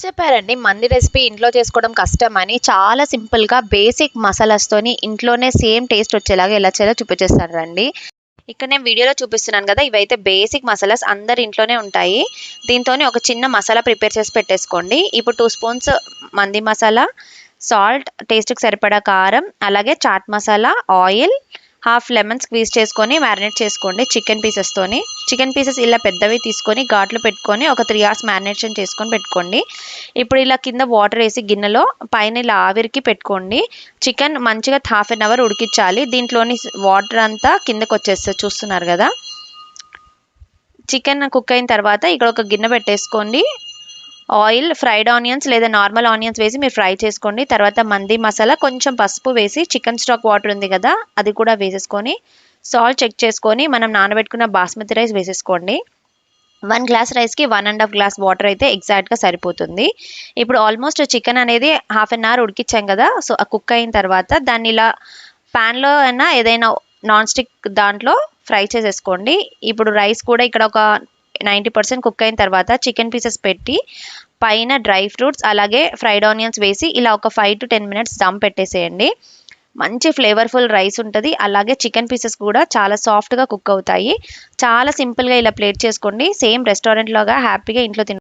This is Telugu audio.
చెప్పారండి. మంది రెసిపీ ఇంట్లో చేసుకోవడం కష్టమని చాలా సింపుల్‌గా బేసిక్ మసాలాస్‌తోని ఇంట్లోనే సేమ్ టేస్ట్ వచ్చేలాగా ఎలా చేయాలో చూపించేస్తాను రండి. ఇక్కడ నేను వీడియోలో చూపిస్తున్నాను గదా! ఇవైతే బేసిక్ మసాలాస్ అందరి ఇంట్లోనే ఉంటాయి. దీంతోని ఒక చిన్న మసాలా ప్రిపేర్ చేసి పెట్టేసుకోండి. ఇప్పుడు 2 స్పూన్స్ మంది మసాలా, సాల్ట్, టేస్ట్‌కి సరిపడా కారం, అలాగే chaat masala, oil, half lemon squeeze చేసుకొని మ్యారినేట్ చేసుకోండి చికెన్ పీసెస్తోని. చికెన్ పీసెస్ ఇలా పెద్దవి తీసుకొని ఘాట్లు పెట్టుకొని ఒక 3 అవర్స్ మ్యారినేషన్ చేసుకొని పెట్టుకోండి. ఇప్పుడు ఇలా కింద వాటర్ వేసి గిన్నెలో పైన ఇలా ఆవిరికి పెట్టుకోండి. చికెన్ మంచిగా హాఫ్ అన్ అవర్ ఉడికించాలి. దీంట్లోని వాటర్ అంతా కిందకు వచ్చేస్తుంది చూస్తున్నారు కదా. చికెన్ కుక్ అయిన తర్వాత ఇక్కడ ఒక గిన్నె పెట్టేసుకోండి. ఆయిల్, ఫ్రైడ్ ఆనియన్స్ లేదా నార్మల్ ఆనియన్స్ వేసి మీరు ఫ్రై చేసుకోండి. తర్వాత మంది మసాలా, కొంచెం పసుపు వేసి చికెన్ స్టాక్ వాటర్ ఉంది కదా అది కూడా వేసేసుకొని సాల్ట్ చెక్ చేసుకొని మనం నానబెట్టుకున్న బాస్మతి రైస్ వేసేసుకోండి. 1 గ్లాస్ రైస్కి 1.5 గ్లాస్ వాటర్ అయితే ఎగ్జాక్ట్గా సరిపోతుంది. ఇప్పుడు ఆల్మోస్ట్ చికెన్ అనేది హాఫ్ అన్ అవర్ ఉడికించాం కదా, సో ఆ కుక్ అయిన తర్వాత దాన్ని ఇలా ప్యాన్లో అయినా ఏదైనా నాన్ స్టిక్ దాంట్లో ఫ్రై చేసేసుకోండి. ఇప్పుడు రైస్ కూడా ఇక్కడ ఒక 90% కుక్ అయిన తర్వాత చికెన్ పీసెస్ పెట్టి పైన డ్రై ఫ్రూట్స్ అలాగే ఫ్రైడ్ ఆనియన్స్ వేసి ఇలా ఒక 5 to 10 మినిట్స్ దమ్ పెట్టేసేయండి. మంచి ఫ్లేవర్ఫుల్ రైస్ ఉంటుంది. అలాగే చికెన్ పీసెస్ కూడా చాలా సాఫ్ట్గా కుక్ అవుతాయి. చాలా సింపుల్గా ఇలా ప్లేట్ చేసుకోండి. సేమ్ రెస్టారెంట్ లాగా హ్యాపీగా ఇంట్లో